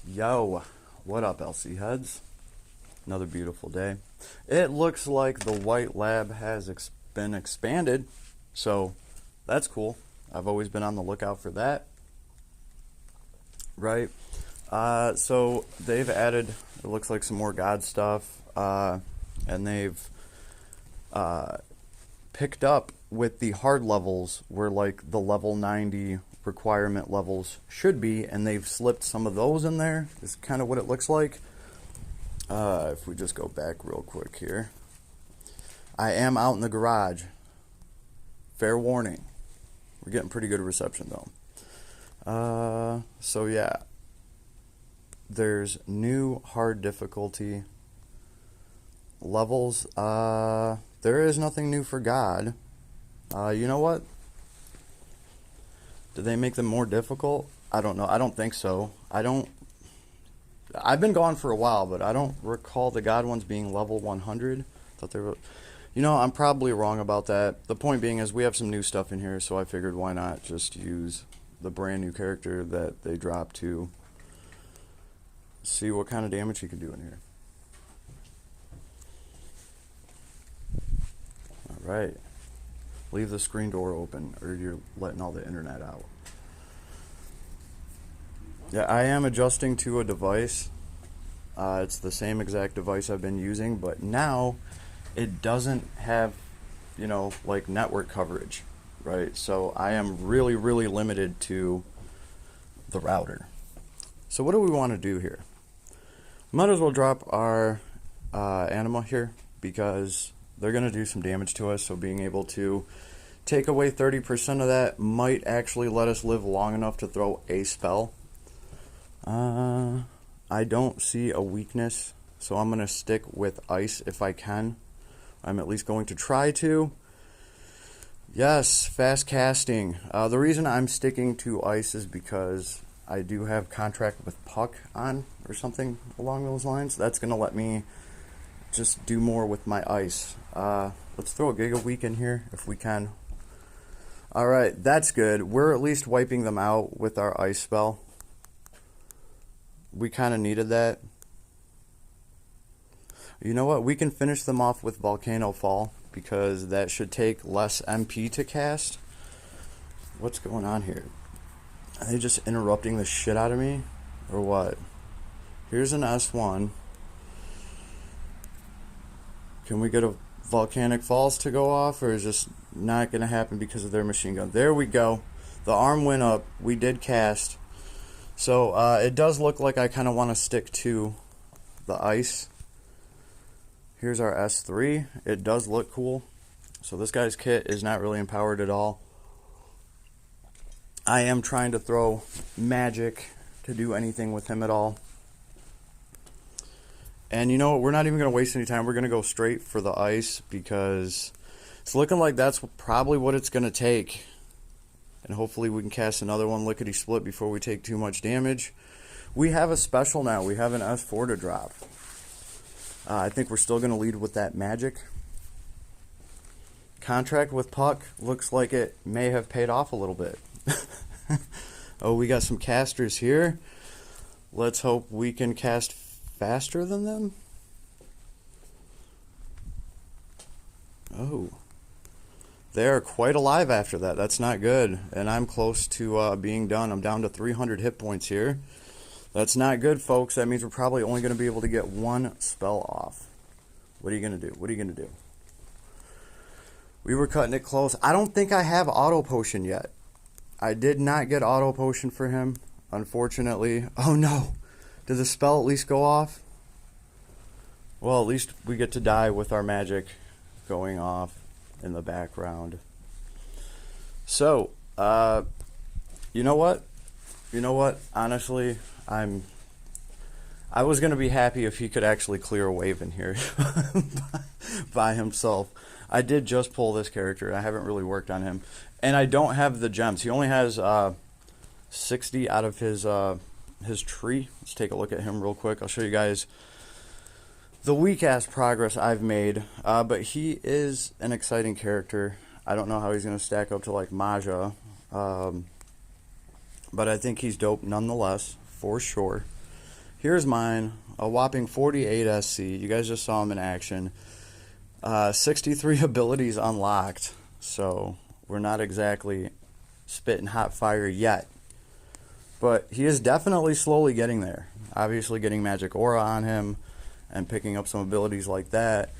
Yo, what up, LC heads? Another beautiful day. It looks like the white lab has been expanded, so that's cool. I've always been on the lookout for that. Right? So they've added, it looks like some more God stuff, and they've picked up with the hard levels where like the level 90 requirement levels should be, and they've slipped some of those in there. Is kind of what it looks like. If we just go back real quick here, I am out in the garage. Fair warning. We're getting pretty good reception though. So yeah, there's new hard difficulty levels. There is nothing new for God. You know what? Did they make them more difficult? I don't know. I don't think so. I've been gone for a while, but I don't recall the God ones being level 100. Thought they were, I'm probably wrong about that. The point being is we have some new stuff in here, so I figured why not just use the brand new character that they dropped to see what kind of damage he can do in here. All right. Leave the screen door open or you're letting all the internet out. Yeah, I am adjusting to a device. It's the same exact device I've been using, but now it doesn't have, like network coverage, right? So I am really, really limited to the router. So what do we want to do here? Might as well drop our anima here because they're going to do some damage to us, so being able to take away 30% of that might actually let us live long enough to throw a spell. I don't see a weakness, so I'm going to stick with ice if I can. I'm at least going to try to. Yes, fast casting. The reason I'm sticking to ice is because I do have contract with Puck on or something along those lines. That's going to let me just do more with my ice. Let's throw a Giga Week in here if we can. Alright, that's good. We're at least wiping them out with our ice spell. We kind of needed that. You know what? We can finish them off with Volcano Fall because that should take less MP to cast. What's going on here? Are they just interrupting the shit out of me? Or what? Here's an S1. Can we get a Volcanic Falls to go off, or is this not going to happen because of their machine gun? There we go. The arm went up. We did cast. So it does look like I kind of want to stick to the ice. Here's our S3. It does look cool. So this guy's kit is not really empowered at all. I am trying to throw magic to do anything with him at all. And you know what? We're not even going to waste any time. We're going to go straight for the ice because it's looking like that's probably what it's going to take. And hopefully we can cast another one lickety-split before we take too much damage. We have a special now. We have an S4 to drop. I think we're still going to lead with that magic. Contract with Puck looks like it may have paid off a little bit. Oh, we got some casters here. Let's hope we can cast faster than them. Oh. They are quite alive after that. That's not good. And I'm close to being done. I'm down to 300 hit points here. That's not good, folks. That means we're probably only going to be able to get one spell off. What are you going to do? What are you going to do? We were cutting it close. I don't think I have auto potion yet. I did not get auto potion for him, unfortunately. Oh no. Did the spell at least go off? Well, at least we get to die with our magic going off in the background. So, you know what? Honestly, I was going to be happy if he could actually clear a wave in here by himself. I did just pull this character. I haven't really worked on him. And I don't have the gems. He only has 60 out of his tree. Let's take a look at him real quick. I'll show you guys the weak-ass progress I've made. But he is an exciting character. I don't know how he's going to stack up to like Maja. But I think he's dope nonetheless, for sure. here's mine, a whopping 48 SC. You guys just saw him in action. 63 abilities unlocked, so we're not exactly spitting hot fire yet. But he is definitely slowly getting there. Obviously getting Magic Aura on him and picking up some abilities like that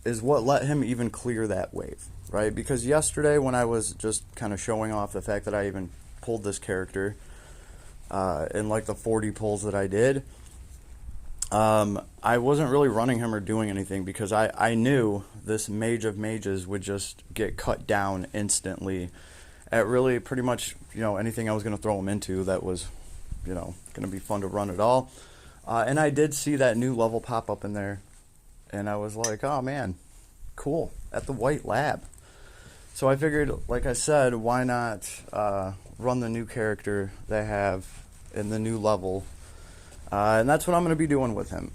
is what let him even clear that wave, right? Because yesterday when I was just kind of showing off the fact that I even pulled this character in like the 40 pulls that I did, I wasn't really running him or doing anything because I knew this Mage of Mages would just get cut down instantly at really pretty much, anything I was going to throw him into that was, going to be fun to run at all. And I did see that new level pop up in there, and I was like, oh man, cool, at the White Lab. So I figured, like I said, why not run the new character they have in the new level. And that's what I'm going to be doing with him,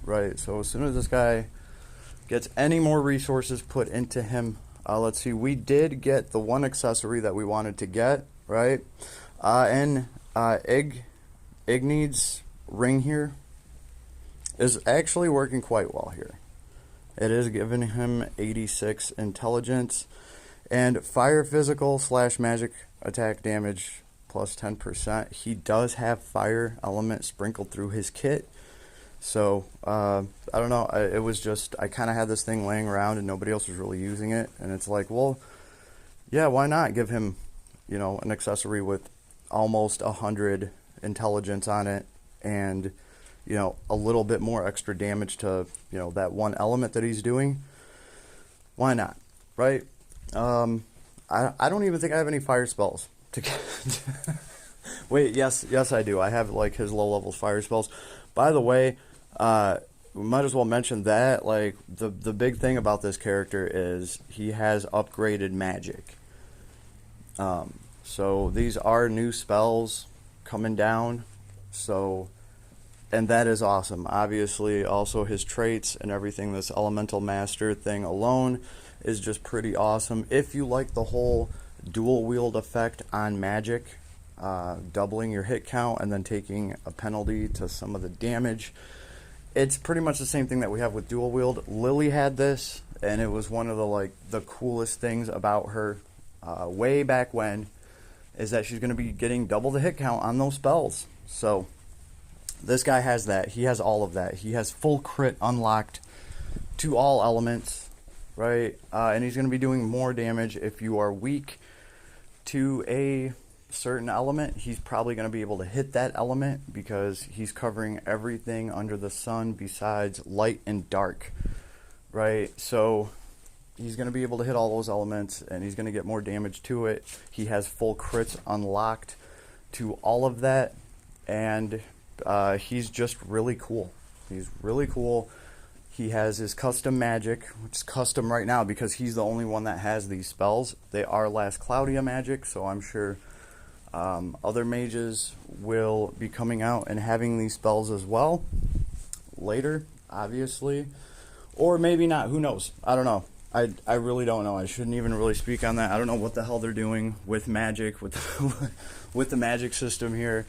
right? So as soon as this guy gets any more resources put into him, let's see, we did get the one accessory that we wanted to get, right? And Igneed's ring here is actually working quite well here. It is giving him 86 intelligence and fire physical / magic attack damage plus 10%. He does have fire element sprinkled through his kit. So, I don't know, it was just, I kind of had this thing laying around and nobody else was really using it. And it's like, well, yeah, why not give him, an accessory with almost 100 intelligence on it and, a little bit more extra damage to, that one element that he's doing. Why not, right? I don't even think I have any fire spells to get. Wait, yes, I do. I have, like, his low levels fire spells. By the way, we might as well mention that, like, the big thing about this character is he has upgraded magic. So these are new spells coming down, so, and that is awesome. Obviously, also his traits and everything, this Elemental Master thing alone is just pretty awesome. If you like the whole dual wield effect on magic, doubling your hit count and then taking a penalty to some of the damage, it's pretty much the same thing that we have with dual wield. Lily had this, and it was one of the coolest things about her way back when, is that she's going to be getting double the hit count on those spells. So this guy has that. He has all of that. He has full crit unlocked to all elements, right? And he's going to be doing more damage if you are weak to a certain element. He's probably going to be able to hit that element because he's covering everything under the sun besides light and dark, right? So he's going to be able to hit all those elements and he's going to get more damage to it. He has full crits unlocked to all of that, and he's just really cool. He's really cool. He has his custom magic, which is custom right now because he's the only one that has these spells. They are last Cloudia magic, so I'm sure other mages will be coming out and having these spells as well later, obviously, or maybe not. Who knows? I don't know. I really don't know. I shouldn't even really speak on that. I don't know what the hell they're doing with magic, with with the magic system here.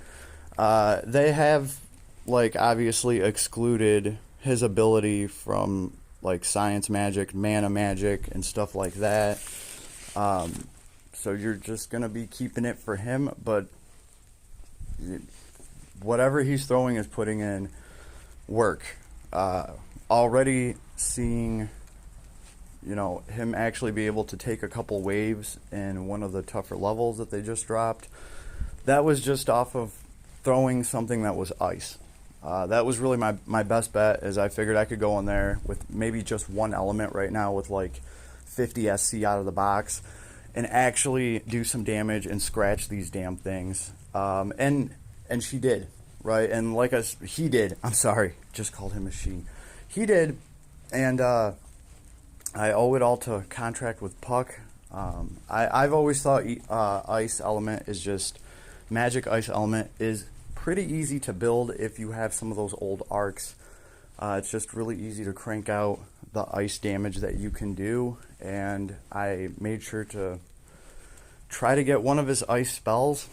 They have, like, obviously excluded his ability from, like, science magic, mana magic, and stuff like that. So you're just going to be keeping it for him, but whatever he's throwing is putting in work. Already seeing, him actually be able to take a couple waves in one of the tougher levels that they just dropped. That was just off of throwing something that was ice. That was really my best bet, as I figured I could go in there with maybe just one element right now with like 50 SC out of the box and actually do some damage and scratch these damn things. And she did, right? And he did. I'm sorry, just called him a she. He did, and I owe it all to contract with Puck. I've always thought ice element is just magic. Ice element is pretty easy to build if you have some of those old arcs. It's just really easy to crank out the ice damage that you can do, and I made sure to try to get one of his ice spells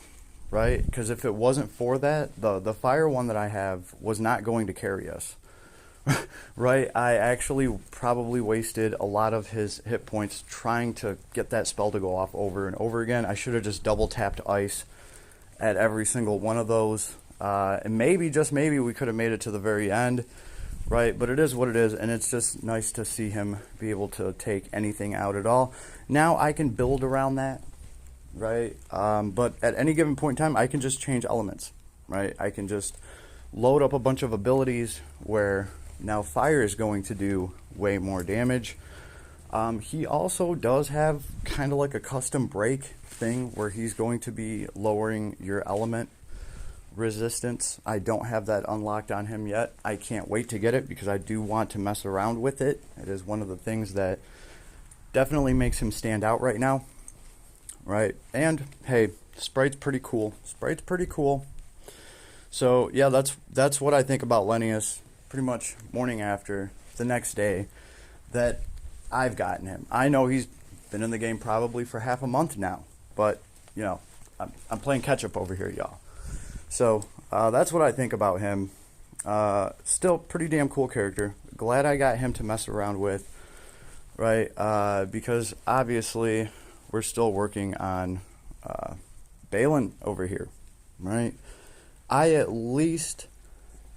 right? Because if it wasn't for that, the fire one that I have was not going to carry us. Right? I actually probably wasted a lot of his hit points trying to get that spell to go off over and over again. I should have just double tapped ice at every single one of those. And maybe, just maybe, we could have made it to the very end. Right? But it is what it is, and it's just nice to see him be able to take anything out at all. Now I can build around that. Right? But at any given point in time, I can just change elements. Right? I can just load up a bunch of abilities where now fire is going to do way more damage. He also does have kind of like a custom break thing where he's going to be lowering your element resistance. I don't have that unlocked on him yet. I can't wait to get it because I do want to mess around with it. It is one of the things that definitely makes him stand out right now. Right? And hey, Sprite's pretty cool. Sprite's pretty cool. So yeah, that's what I think about Lenius. Pretty much morning after, the next day, that I've gotten him. I know he's been in the game probably for half a month now, but, you know, I'm playing catch-up over here, y'all. So, that's what I think about him. Still pretty damn cool character. Glad I got him to mess around with, right? Because, obviously, we're still working on Balin over here, right? I at least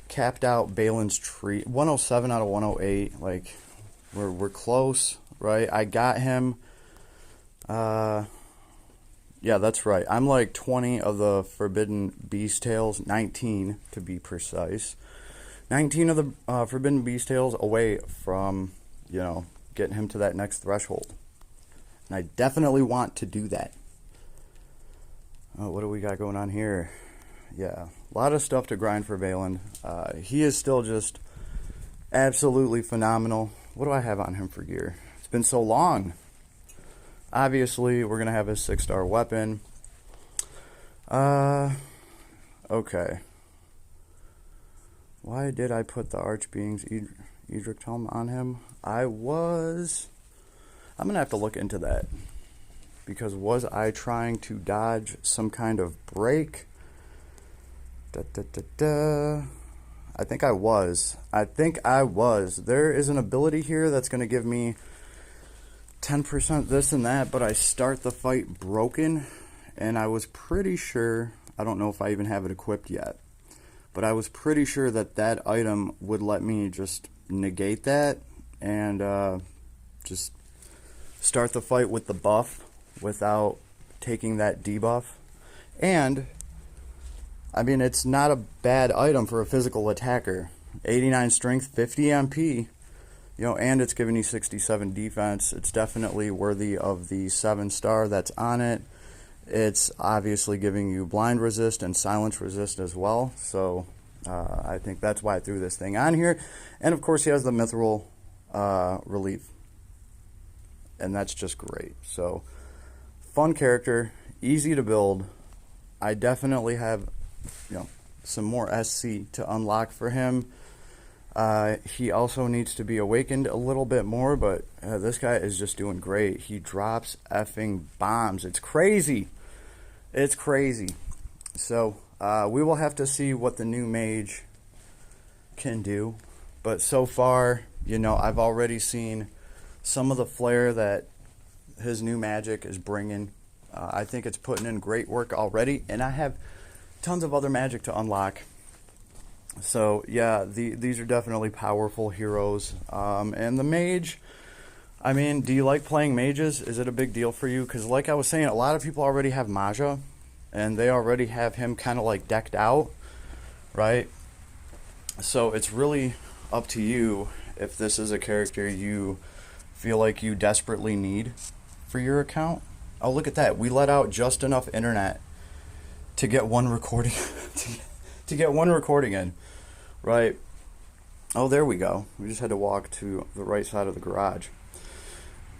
capped out Balin's tree 107 out of 108. Like we're close, right? I got him. Yeah, that's right. I'm like 20 of the Forbidden Beast Tails, 19 to be precise. 19 of the Forbidden Beast Tails away from, you know, getting him to that next threshold. And I definitely want to do that. Oh, what do we got going on here? Yeah, a lot of stuff to grind for Balin. He is still just absolutely phenomenal. What do I have on him for gear? It's been so long. Obviously, we're going to have his 6-star weapon. Okay. Why did I put the Archbeing's Edric Helm on him? I'm going to have to look into that. Because was I trying to dodge some kind of break? I think I was. There is an ability here that's going to give me 10% this and that, but I start the fight broken, and I was pretty sure, I don't know if I even have it equipped yet, but I was pretty sure that that item would let me just negate that and just start the fight with the buff without taking that debuff. And I mean, it's not a bad item for a physical attacker. 89 strength, 50 MP, you know, and it's giving you 67 defense. It's definitely worthy of the 7-star that's on it. It's obviously giving you blind resist and silence resist as well. So I think that's why I threw this thing on here. And of course, he has the mithril relief, and that's just great. So fun character, easy to build. I definitely have, you know, some more SC to unlock for him. He also needs to be awakened a little bit more, but this guy is just doing great. He drops effing bombs. It's crazy. It's crazy. So we will have to see what the new mage can do. But so far, you know, I've already seen some of the flair that his new magic is bringing. I think it's putting in great work already, and I have tons of other magic to unlock. So yeah, these are definitely powerful heroes. And the mage, I mean, do you like playing mages? Is it a big deal for you? Because like I was saying, a lot of people already have Maja, and they already have him kind of like decked out, right? So it's really up to you if this is a character you feel like you desperately need for your account. Oh, look at that. We let out just enough internet to get one recording to get one recording in, right? Oh, there we go. We just had to walk to the right side of the garage.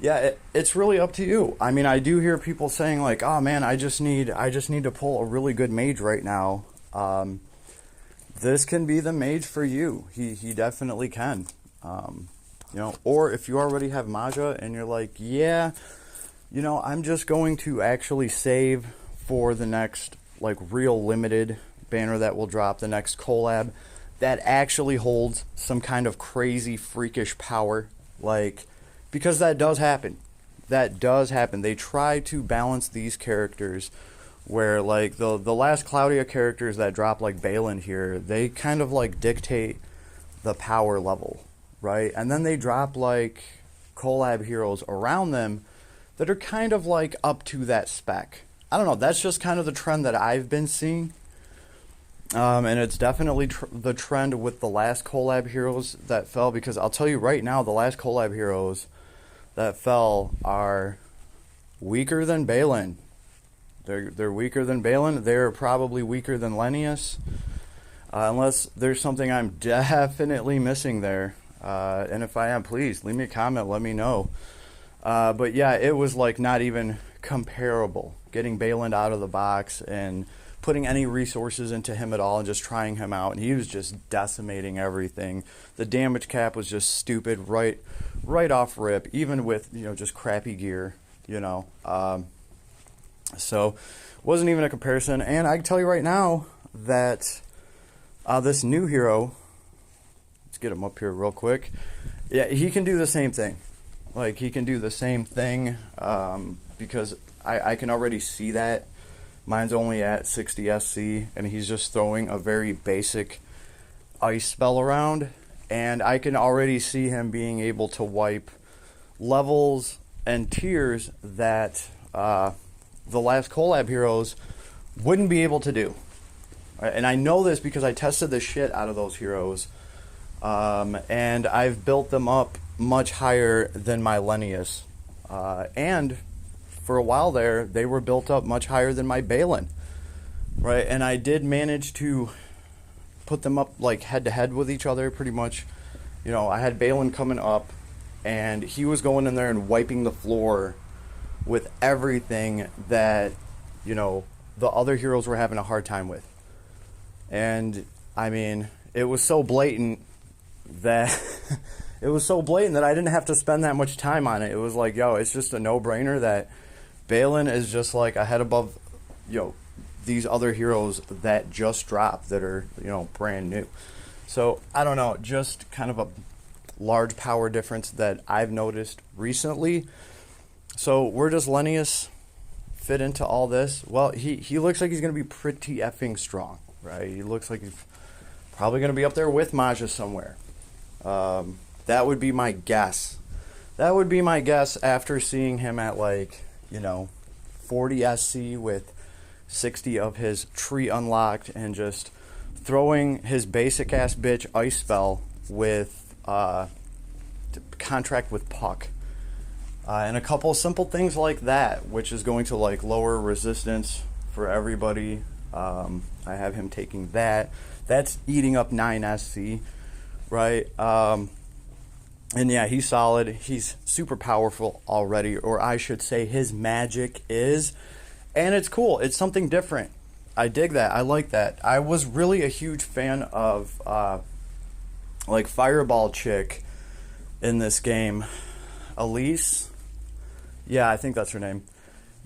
Yeah, it's really up to you. I mean, I do hear people saying like, "Oh man, I just need to pull a really good mage right now." This can be the mage for you. He definitely can. You know, or if you already have Maja and you're like, "Yeah, you know, I'm just going to actually save for the next like real limited banner that will drop, the next collab, that actually holds some kind of crazy freakish power, like, because that does happen. That does happen. They try to balance these characters where, like, the last Cloudia characters that drop, like Balin here, they kind of like dictate the power level, right? And then they drop like collab heroes around them that are kind of like up to that spec. I don't know, that's just kind of the trend that I've been seeing. And it's definitely the trend with the last collab heroes that fell, because I'll tell you right now, the last collab heroes that fell are weaker than Balin. They're weaker than Balin. They're probably weaker than Lenius, unless there's something I'm definitely missing there. And if I am, please leave me a comment, let me know. But yeah, it was like not even comparable. Getting Balin out of the box and putting any resources into him at all and just trying him out, and he was just decimating everything. The damage cap was just stupid right off rip, even with, you know, just crappy gear, you know. So wasn't even a comparison. And I can tell you right now that this new hero, let's get him up here real quick. Yeah, he can do the same thing. Like, he can do the same thing, because I can already see that. Mine's only at 60 SC, and he's just throwing a very basic ice spell around. And I can already see him being able to wipe levels and tiers that the last collab heroes wouldn't be able to do. And I know this because I tested the shit out of those heroes. And I've built them up much higher than my Lenius. And for a while there, they were built up much higher than my Balin. Right? And I did manage to put them up like head to head with each other pretty much. You know, I had Balin coming up, and he was going in there and wiping the floor with everything that, you know, the other heroes were having a hard time with. And I mean, it was so blatant that I didn't have to spend that much time on it. It was like, yo, it's just a no-brainer that Balin is just like a head above, you know, these other heroes that just dropped that are, you know, brand new. So I don't know, just kind of a large power difference that I've noticed recently. So where does Lenius fit into all this? Well, he looks like he's going to be pretty effing strong, right? He looks like he's probably going to be up there with Maja somewhere. That would be my guess. That would be my guess after seeing him at, like, you know, 40 SC with 60 of his tree unlocked and just throwing his basic ass bitch ice spell with to contract with Puck. And a couple of simple things like that, which is going to like lower resistance for everybody. I have him taking that. That's eating up 9 SC, right? And yeah, he's solid. He's super powerful already, or I should say his magic is. And it's cool. It's something different. I dig that. I like that. I was really a huge fan of like Fireball Chick in this game. Elise? Yeah, I think that's her name.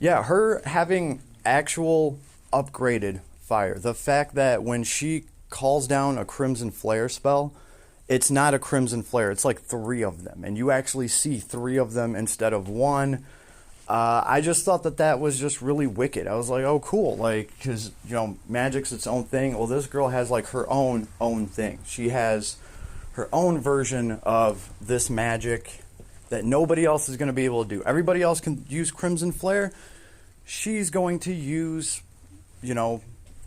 Yeah, her having actual upgraded fire. The fact that when she calls down a Crimson Flare spell, it's not a Crimson Flare. It's like 3 of them. And you actually see 3 of them instead of 1. I just thought that was just really wicked. I was like, oh, cool. Like, because, you know, magic's its own thing. Well, this girl has, like, her own thing. She has her own version of this magic that nobody else is going to be able to do. Everybody else can use Crimson Flare. She's going to use, you know,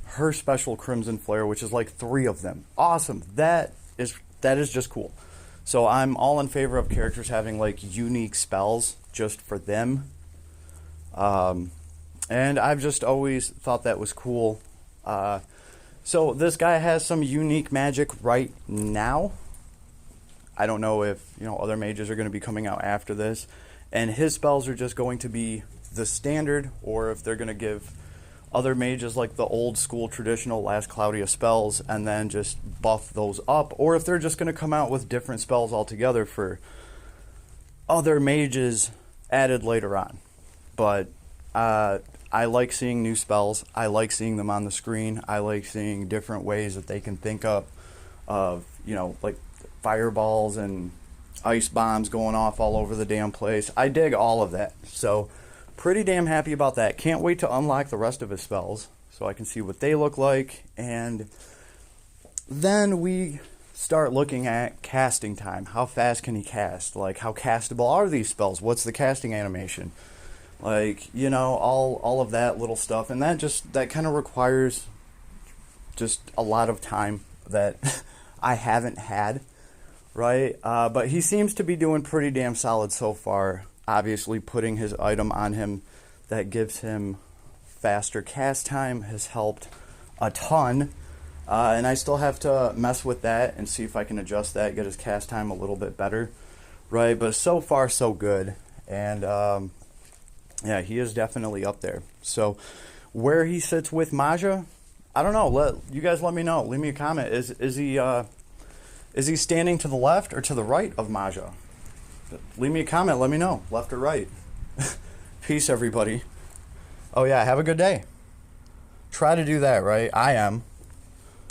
her special Crimson Flare, which is like 3 of them. Awesome. That is just cool. So I'm all in favor of characters having, like, unique spells just for them. And I've just always thought that was cool. So this guy has some unique magic right now. I don't know if, you know, other mages are going to be coming out after this, and his spells are just going to be the standard, or if they're going to give other mages like the old school traditional last Cloudia spells and then just buff those up, or if they're just going to come out with different spells altogether for other mages added later on. But I like seeing new spells. I like seeing them on the screen. I like seeing different ways that they can think up of, like fireballs and ice bombs going off all over the damn place. I dig all of that. So pretty damn happy about that. Can't wait to unlock the rest of his spells so I can see what they look like. And then we start looking at casting time. How fast can he cast? Like, how castable are these spells? What's the casting animation? Like, all of that little stuff. And that kind of requires just a lot of time that I haven't had, right? But he seems to be doing pretty damn solid so far. Obviously, putting his item on him that gives him faster cast time has helped a ton. And I still have to mess with that and see if I can adjust that, get his cast time a little bit better, right? But so far, so good. And, yeah, he is definitely up there. So where he sits with Maja, I don't know. You guys let me know. Leave me a comment. Is he standing to the left or to the right of Maja? Leave me a comment. Let me know. Left or right. Peace, everybody. Oh, yeah. Have a good day. Try to do that, right? I am.